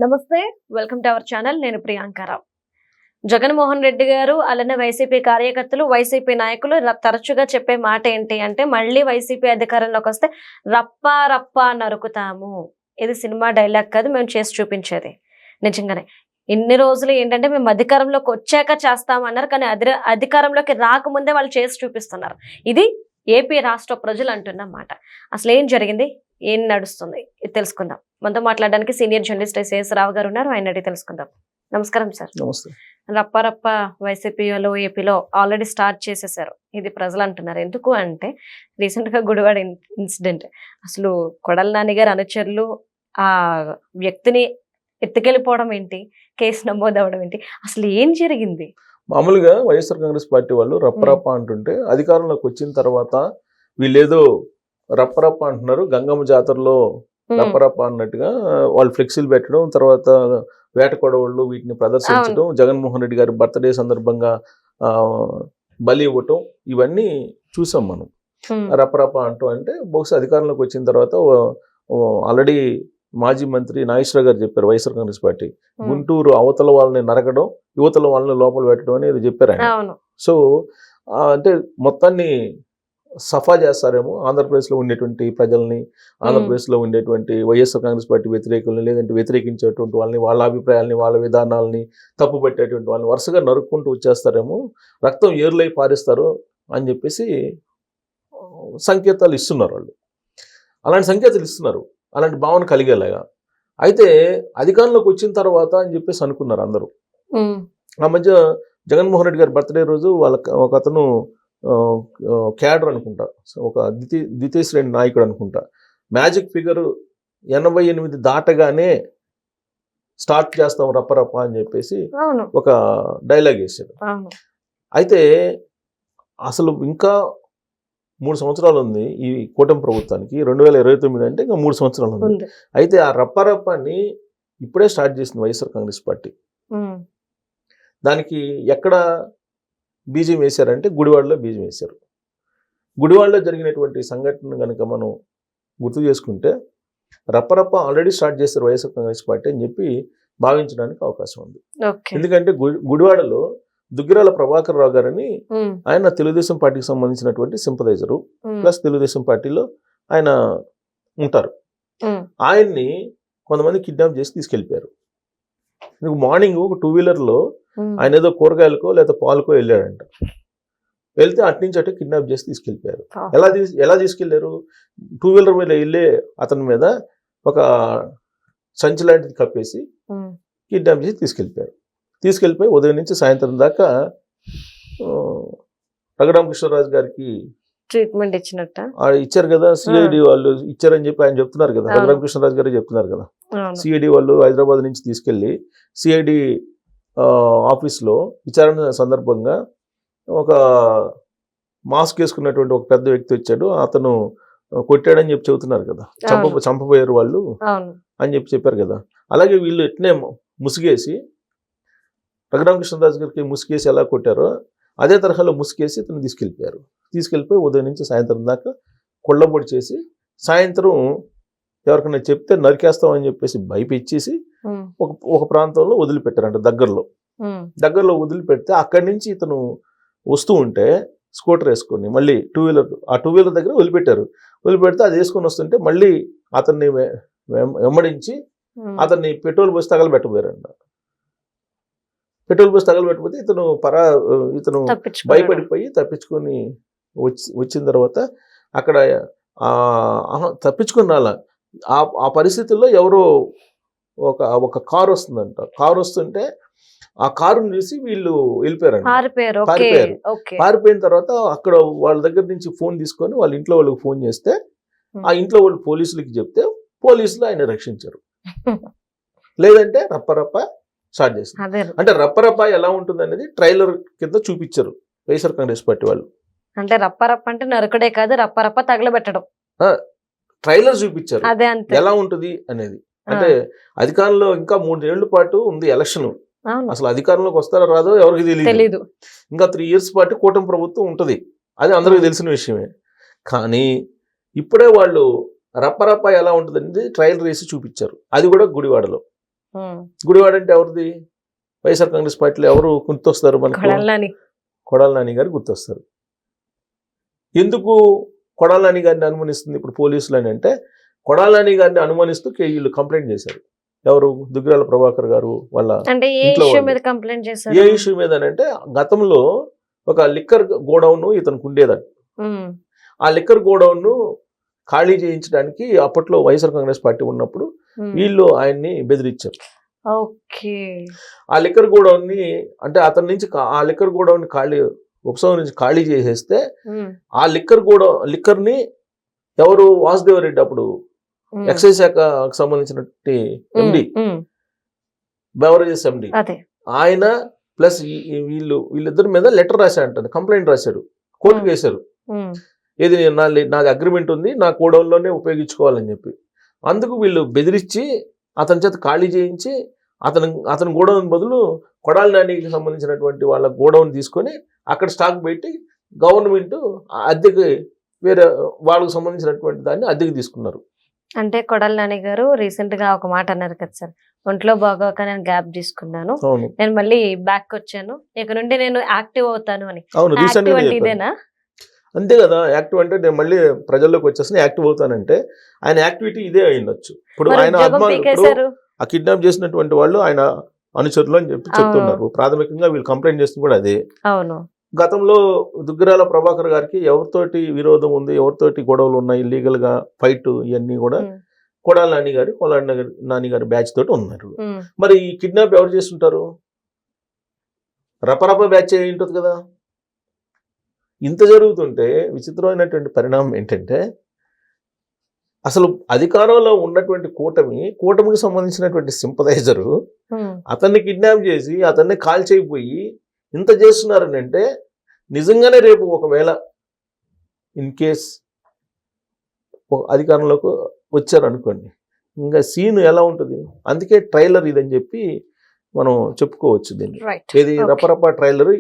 నమస్తే, welcome to our channel. నేను ప్రియాంకారావు. జగన్మోహన్ రెడ్డి గారు అలానే వైసీపీ కార్యకర్తలు, వైసీపీ నాయకులు తరచుగా చెప్పే మాట ఏంటి అంటే, మళ్ళీ వైసీపీ అధికారంలోకి వస్తే రప్పా రప్పా నరుకుతాము. ఇది సినిమా డైలాగ్ కాదు, మేము చేసి చూపించేది. నిజంగానే ఇన్ని రోజులు ఏంటంటే మేము అధికారంలోకి వచ్చాక చేస్తామన్నారు, కానీ అధికారంలోకి రాకముందే వాళ్ళు చేసి చూపిస్తున్నారు. ఇది ఏపీ రాష్ట్ర ప్రజలు అంటున్న మాట. అసలు ఏం జరిగింది, ఏం నడుస్తుంది, ఇది తెలుసుకుందాం. మనతో మాట్లాడడానికి సీనియర్ జర్నలిస్ట్ ఎస్ రావు గారు ఉన్నారు, ఆయన అడిగి తెలుసుకుందాం. నమస్కారం సార్. నమస్తే. రప్ప వైసీపీలో ఏపీలో ఆల్రెడీ స్టార్ట్ చేసేసారు, ఇది ప్రజలు అంటున్నారు. ఎందుకు అంటే రీసెంట్ గా గుడివాడ ఇన్సిడెంట్, అసలు కొడాల నాని గారి అనుచరులు ఆ వ్యక్తిని ఎత్తుకెళ్ళిపోవడం ఏంటి, కేసు నమోదు అవ్వడం ఏంటి, అసలు ఏం జరిగింది? మామూలుగా వైఎస్ఆర్ కాంగ్రెస్ పార్టీ వాళ్ళు రప్పరప్ప అంటుంటే, అధికారంలోకి వచ్చిన తర్వాత వీళ్ళేదో రప్పరప్ప అంటున్నారు, గంగమ్మ జాతరలో రప్పరప్ప అన్నట్టుగా వాళ్ళు ఫ్లెక్సీలు పెట్టడం, తర్వాత వేట కొడవళ్ళు వీటిని ప్రదర్శించడం, జగన్మోహన్ రెడ్డి గారి బర్త్డే సందర్భంగా బలి ఇవ్వటం, ఇవన్నీ చూసాం మనం. రప్పరప్ప అంటూ అంటే బహుశా అధికారంలోకి వచ్చిన తర్వాత ఆల్రెడీ మాజీ మంత్రి నాగేశ్వరరావు గారు చెప్పారు, వైఎస్ఆర్ కాంగ్రెస్ పార్టీ గుంటూరు అవతల వాళ్ళని నరకడం, యువతల వాళ్ళని లోపల పెట్టడం అనేది చెప్పారు ఆయన. సో అంటే మొత్తాన్ని సఫా చేస్తారేమో ఆంధ్రప్రదేశ్లో ఉండేటువంటి ప్రజల్ని, ఆంధ్రప్రదేశ్లో ఉండేటువంటి వైఎస్ఆర్ కాంగ్రెస్ పార్టీ వ్యతిరేకుల్ని, లేదంటే వ్యతిరేకించేటువంటి వాళ్ళని, వాళ్ళ అభిప్రాయాలని, వాళ్ళ విధానాలని తప్పుపట్టేటువంటి వాళ్ళని వరుసగా నరుక్కుంటూ వచ్చేస్తారేమో, రక్తం ఏర్లై పారిస్తారు అని చెప్పేసి సంకేతాలు ఇస్తున్నారు వాళ్ళు. అలాంటి సంకేతాలు ఇస్తున్నారు, అలాంటి భావన కలిగేలాగా. అయితే అధికారంలోకి వచ్చిన తర్వాత అని చెప్పేసి అనుకున్నారు అందరూ. ఆ మధ్య జగన్మోహన్ రెడ్డి గారి బర్త్డే రోజు ఒక అతను క్యాడర్ అనుకుంటా, ఒక ద్వితీయ శ్రేణి నాయకుడు అనుకుంటా, మ్యాజిక్ ఫిగర్ 88 దాటగానే స్టార్ట్ చేస్తాం రప్పరప్ప అని చెప్పేసి ఒక డైలాగ్ వేసాడు. అయితే అసలు ఇంకా 3 సంవత్సరాలు ఉంది ఈ కూటమి ప్రభుత్వానికి, 2029 అంటే ఇంకా 3 సంవత్సరాలు ఉంది. అయితే ఆ రప్పరప్పని ఇప్పుడే స్టార్ట్ చేసింది వైఎస్ఆర్ కాంగ్రెస్ పార్టీ. దానికి ఎక్కడ బీజం వేశారంటే గుడివాడలో బీజం వేశారు. గుడివాడలో జరిగినటువంటి సంఘటన కనుక మనం గుర్తు చేసుకుంటే, రప్పరప్ప ఆల్రెడీ స్టార్ట్ చేశారు వైఎస్ఆర్ కాంగ్రెస్ పార్టీ అని చెప్పి భావించడానికి అవకాశం ఉంది. ఎందుకంటే గుడివాడలో దుగ్గిరాల ప్రభాకర్ రావు గారని ఆయన తెలుగుదేశం పార్టీకి సంబంధించినటువంటి సింపథైజరు, ప్లస్ తెలుగుదేశం పార్టీలో ఆయన ఉంటారు. ఆయన్ని కొంతమంది కిడ్నాప్ చేసి తీసుకెళ్ళిపోయారు. మార్నింగ్ ఒక 2 వీలర్లో ఆయన ఏదో కూరగాయలకో లేదా పాలకో వెళ్ళాడంట. వెళ్తే అట్నుంచి అటు కిడ్నాప్ చేసి తీసుకెళ్ళిపోయారు. ఎలా తీసుకెళ్లారు? 2 వీలర్ మీద వెళ్ళే అతని మీద ఒక సంచి లాంటిది కప్పేసి కిడ్నాప్ చేసి తీసుకెళ్ళిపోయి ఉదయం నుంచి సాయంత్రం దాకా రఘురామకృష్ణరాజు గారికి ట్రీట్మెంట్ ఇచ్చినట్ట ఇచ్చారు కదా. సిఐడి వాళ్ళు ఇచ్చారని చెప్పి ఆయన చెప్తున్నారు కదా, రఘురామకృష్ణరాజు గారే చెప్తున్నారు కదా. సిఐడి వాళ్ళు హైదరాబాద్ నుంచి తీసుకెళ్లి సిఐడి ఆఫీస్లో విచారణ సందర్భంగా ఒక మాస్క్ వేసుకున్నటువంటి ఒక పెద్ద వ్యక్తి వచ్చాడు, అతను కొట్టాడని చెప్పి చెబుతున్నారు కదా, చంపబోయారు వాళ్ళు అని చెప్పారు కదా. అలాగే వీళ్ళు ఎట్నే ముసుగేసి, రఘురామకృష్ణరాజు గారికి ముసుగేసి ఎలా కొట్టారో అదే తరహాలో ముసుగేసి ఇతను తీసుకెళ్ళిపోయి ఉదయం నుంచి సాయంత్రం దాకా కొళ్ళబొడి చేసి, సాయంత్రం ఎవరికైనా చెప్తే నరికేస్తామని చెప్పేసి భయపెచ్చేసి ఒక ప్రాంతంలో వదిలిపెట్టారంట. దగ్గరలో వదిలిపెడితే అక్కడి నుంచి ఇతను వస్తూ ఉంటే స్కూటర్ వేసుకొని మళ్ళీ 2 వీలర్ దగ్గర వదిలిపెడితే అది వేసుకొని వస్తుంటే మళ్ళీ అతన్ని వెంబడించి అతన్ని పెట్రోల్ పోసి తగలబెట్టబోయారంట. పెట్రోల్ పోసి తగలబెట్టకపోతే ఇతను భయపడిపోయి తప్పించుకొని వచ్చిన తర్వాత అక్కడ తప్పించుకుని రాల. ఆ పరిస్థితుల్లో ఎవరో ఒక కారు వస్తుందంట. కారు వస్తుంటే ఆ కారుని చూసి వీళ్ళు వెళ్ళిపోయారంట. పారిపోయిన తర్వాత అక్కడ వాళ్ళ దగ్గర నుంచి ఫోన్ తీసుకొని వాళ్ళ ఇంట్లో వాళ్ళకి ఫోన్ చేస్తే, ఆ ఇంట్లో వాళ్ళు పోలీసులకి చెప్తే పోలీసులు ఆయన రక్షించారు. లేదంటే రప్పరప్ప స్టార్ట్ చేశారు. అంటే రప్పరప్ప ఎలా ఉంటుంది అనేది ట్రైలర్ కింద చూపించారు వైఎస్ఆర్ కాంగ్రెస్ పార్టీ వాళ్ళు. అంటే రప్పరప్ప అంటే నరకడే కాదు, రప్పరప్ప తగలబెట్టడం ట్రైలర్ చూపించారు ఎలా ఉంటుంది అనేది. అంటే అధికారంలో ఇంకా 3 ఏళ్ల పాటు ఉంది ఎలక్షన్, అసలు అధికారంలోకి వస్తారో రాదో ఎవరికి తెలియదు. ఇంకా 3 years పాటు కూటమి ప్రభుత్వం ఉంటుంది, అది అందరికీ తెలిసిన విషయమే. కానీ ఇప్పుడే వాళ్ళు రప్పరప్ప ఎలా ఉంటుంది అనేది ట్రయల్ వేసి చూపించారు, అది కూడా గుడివాడలో. గుడివాడ అంటే ఎవరిది? వైఎస్ఆర్ కాంగ్రెస్ పార్టీలో ఎవరు గుర్తొస్తారు మనకు? కొడాలి నాని గారు గుర్తొస్తారు. ఎందుకు కొడాలి నాని గారిని అనుమానిస్తుంది ఇప్పుడు పోలీసులు అని అంటే, కొడాలి నాని గారిని అనుమానిస్తూ వీళ్ళు కంప్లైంట్ చేశారు. ఎవరు? దుగ్గిరాల ప్రభాకర్ గారు వాళ్ళ ఇంట్లో వాళ్ళు. ఏ ఇష్యూ మీద అంటే, గతంలో ఒక లిక్కర్ గోడౌన్ ఇతనికి ఉండేదట. ఆ లిక్కర్ గోడౌన్ ఖాళీ చేయించడానికి అప్పట్లో వైఎస్ఆర్ కాంగ్రెస్ పార్టీ ఉన్నప్పుడు వీళ్ళు ఆయన్ని బెదిరించారు. ఆ లిక్కర్ గోడౌన్ ని అంటే అతని నుంచి ఆ లిక్కర్ గోడౌన్ ఉపసవం నుంచి ఖాళీ చేసేస్తే ఆ లిక్కర్ ని ఎవరు? వాసుదేవరెడ్డి అప్పుడు ఎక్సైజ్ శాఖకు సంబంధించినటువంటి ఎండి, బెవరేజెస్ ఎండి, ఆయన ప్లస్ వీళ్ళిద్దరి మీద లెటర్ రాశాడు, కంప్లైంట్ రాశాడు, కోర్టుకు వేశారు. ఏది నాది అగ్రిమెంట్ ఉంది, నా గోడౌన్లోనే ఉపయోగించుకోవాలని చెప్పి. అందుకు వీళ్ళు బెదిరించి అతని చేత ఖాళీ చేయించి అతని గోడౌన్ బదులు కొడాలి నానికి సంబంధించినటువంటి వాళ్ళ గోడౌన్ తీసుకొని అక్కడ స్టాక్ పెట్టి గవర్నమెంట్ అద్దెకి వేరే వాళ్ళకు సంబంధించినటువంటి దాన్ని అద్దెకి తీసుకున్నారు. అంటే కొడాలి నాని గారు రీసెంట్ గా ఒక మాట అన్నారు కదా సార్, ఒంట్లో బాగోక నేను గ్యాప్ తీసుకున్నాను, నేను మళ్ళీ బ్యాక్ వచ్చాను, ఇక నుండి నేను యాక్టివ్ అవుతాను అని. ఇదేనా? అంతే కదా, యాక్టివ్ అంటే నేను మళ్ళీ ప్రజల్లోకి వచ్చేసి యాక్టివ్ అవుతానంటే ఆయన యాక్టివిటీ ఇదే అయ్యుండొచ్చు. ఇప్పుడు ఆయన ఆ కిడ్నాప్ చేసినటువంటి వాళ్ళు ఆయన అనుచరులు అని చెప్పి చెప్తున్నారు. ప్రాథమికంగా వీళ్ళు కంప్లైంట్ చేస్తుంది కూడా అదే. అవును. గతంలో దుగ్గిరాల ప్రభాకర్ గారికి ఎవరితోటి విరోధం ఉంది, ఎవరితోటి గొడవలు ఉన్నాయి, ఇల్లీగల్ గా ఫైట్, ఇవన్నీ కూడా కొడాలి నాని గారి బ్యాచ్ తోటి ఉన్నారు. మరి ఈ కిడ్నాప్ ఎవరు చేస్తుంటారు? రపరప బ్యాచ్ అయి ఉంటుంది కదా. ఇంత జరుగుతుంటే విచిత్రమైనటువంటి పరిణామం ఏంటంటే, అసలు అధికారంలో ఉన్నటువంటి కూటమికి సంబంధించినటువంటి సింపదైజరు అతన్ని కిడ్నాప్ చేసి అతన్ని కాల్ చేయబోయి ఇంత చేస్తున్నారని అంటే, నిజంగానే రేపు ఒకవేళ ఇన్ కేస్ అధికారంలోకి వచ్చారనుకోండి, ఇంకా సీన్ ఎలా ఉంటుంది? అందుకే ట్రైలర్ ఇదని చెప్పి మనం చెప్పుకోవచ్చు దీన్ని. ఏది రపరప ట్రైలర్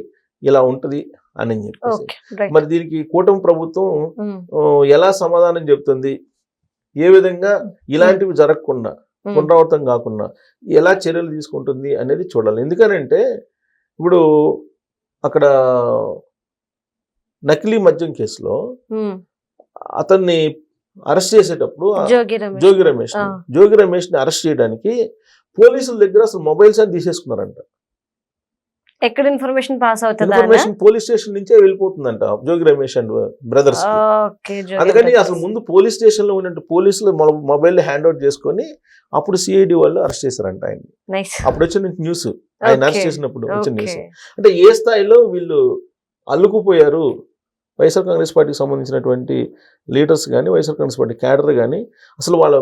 ఇలా ఉంటది అని చెప్పేసి. మరి దీనికి కూటమి ప్రభుత్వం ఎలా సమాధానం చెప్తుంది, ఏ విధంగా ఇలాంటివి జరగకుండా పునరావృతం కాకుండా ఎలా చర్యలు తీసుకుంటుంది అనేది చూడాలి. ఎందుకనంటే ఇప్పుడు అక్కడ నకిలీ మద్యం కేసులో అతన్ని అరెస్ట్ చేసేటప్పుడు జోగి రమేష్ ని అరెస్ట్ చేయడానికి పోలీసుల దగ్గర అసలు మొబైల్స్ అని తీసేసుకున్నారంట. ఎక్కడ ఇన్ఫర్మేషన్ పాస్ అవుతుంది? ఇన్ఫర్మేషన్ పోలీస్ స్టేషన్ నుంచే వెళ్ళిపోతుందంట జోగి రమేష్ అండ్ బ్రదర్స్. అందుకని అసలు ముందు పోలీస్ స్టేషన్ లో ఉన్నట్టు పోలీసులు మొబైల్ హ్యాండ్ అవుట్ చేసుకొని అప్పుడు సిఐడి వాళ్ళు అరెస్ట్ చేశారంట ఆయన. అప్పుడు వచ్చిన న్యూస్, ఆయన అరెస్ట్ చేసినప్పుడు వచ్చిన న్యూస్. అంటే ఏ స్థాయిలో వీళ్ళు అల్లుకుపోయారు వైఎస్ఆర్ కాంగ్రెస్ పార్టీకి సంబంధించినటువంటి లీడర్స్ కానీ, వైఎస్ఆర్ కాంగ్రెస్ పార్టీ క్యాడర్ కానీ, అసలు వాళ్ళ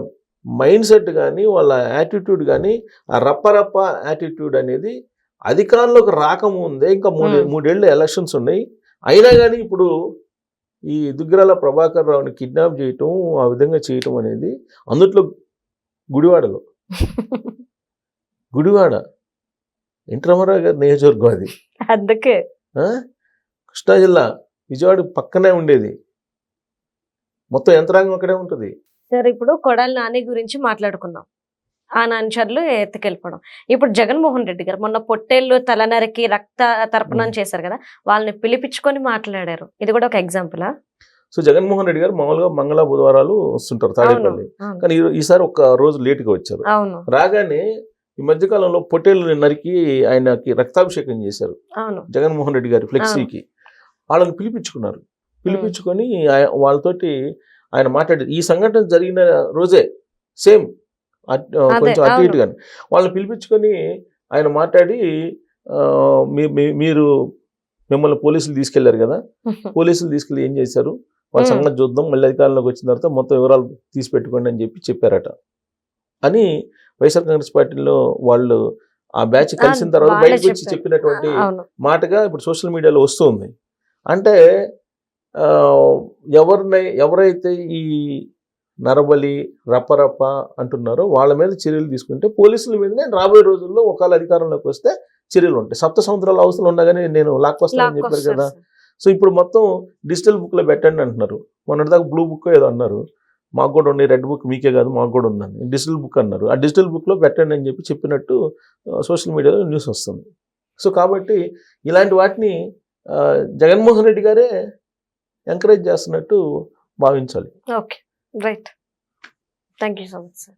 మైండ్ సెట్ కానీ, వాళ్ళ యాటిట్యూడ్ కానీ, ఆ రప్పరప్ప యాటిట్యూడ్ అనేది అధికారంలోకి రాకముందే, ఇంకా మూడేళ్ళు ఎలక్షన్స్ ఉన్నాయి, అయినా కానీ ఇప్పుడు ఈ దుగ్గిరాల ప్రభాకర్ రావుని కిడ్నాప్ చేయటం, ఆ విధంగా చేయటం అనేది, అందుట్లో గుడివాడలో గుడివాడ ఎన్టీ రామారావు గారి నియోజకవర్గం అది. అందుకే కృష్ణా జిల్లా విజయవాడ పక్కనే ఉండేది, మొత్తం యంత్రాంగం అక్కడే ఉంటుంది. సరే, ఇప్పుడు కొడాలి నాని గురించి మాట్లాడుకున్నాం, ఆ అనుచరులు ఎత్తుకెళ్ళిపోవడం. ఇప్పుడు జగన్మోహన్ రెడ్డి గారు మొన్న పొట్టేళ్ళు తలనరికి రక్త తర్పణం చేశారు కదా, వాళ్ళని పిలిపించుకొని మాట్లాడారు. ఇది కూడా ఒక ఎగ్జాంపులా? సో జగన్మోహన్ రెడ్డి గారు మామూలుగా మంగళ బుధవారాలు వస్తుంటారు తాడేపల్లి, కానీ ఈసారి ఒక రోజు లేటుగా వచ్చారు. రాగానే ఈ మధ్యకాలంలో పొట్టేళ్ళు నరికి ఆయనకి రక్తాభిషేకం చేశారు జగన్మోహన్ రెడ్డి గారి ఫ్లెక్సీకి. వాళ్ళని పిలిపించుకొని వాళ్ళతోటి ఆయన మాట్లాడారు. ఈ సంఘటన జరిగిన రోజే సేమ్ కొంచెం అటు ఇటుగా వాళ్ళని పిలిపించుకొని ఆయన మాట్లాడి, మీరు మిమ్మల్ని పోలీసులు తీసుకెళ్లారు కదా, పోలీసులు తీసుకెళ్ళి ఏం చేశారు, వాళ్ళ సంగతి చూద్దాం, మళ్ళీ అధికారంలోకి వచ్చిన తర్వాత మొత్తం వివరాలు తీసి పెట్టుకోండి అని చెప్పారట అని వైఎస్ఆర్ కాంగ్రెస్ పార్టీలో వాళ్ళు ఆ బ్యాచ్ కలిసిన తర్వాత బయటకు వచ్చి చెప్పినటువంటి మాటగా ఇప్పుడు సోషల్ మీడియాలో వస్తుంది. అంటే ఎవరైతే ఈ నరబలి రప్పరప్ప అంటున్నారో వాళ్ళ మీద చర్యలు తీసుకుంటే పోలీసుల మీదనే రాబోయే రోజుల్లో ఒకవేళ అధికారంలోకి వస్తే చర్యలు ఉంటాయి. 7 సంవత్సరాల అవసరం ఉన్నా కానీ నేను లాక్కొస్తానని చెప్పారు కదా. సో ఇప్పుడు మొత్తం డిజిటల్ బుక్ లో పెట్టండి అంటున్నారు, మొన్నటిదాకా బ్లూ బుక్ ఏదో అన్నారు, మాకు కూడా ఉన్నాయి, రెడ్ బుక్ మీకే కాదు మాకు కూడా ఉందని డిజిటల్ బుక్ అన్నారు. ఆ డిజిటల్ బుక్లో పెట్టండి అని చెప్పినట్టు సోషల్ మీడియాలో న్యూస్ వస్తుంది. సో కాబట్టి ఇలాంటి వాటిని జగన్మోహన్ రెడ్డి గారే ఎంకరేజ్ చేస్తున్నట్టు భావించాలి. Okay, right. Thank you so much sir.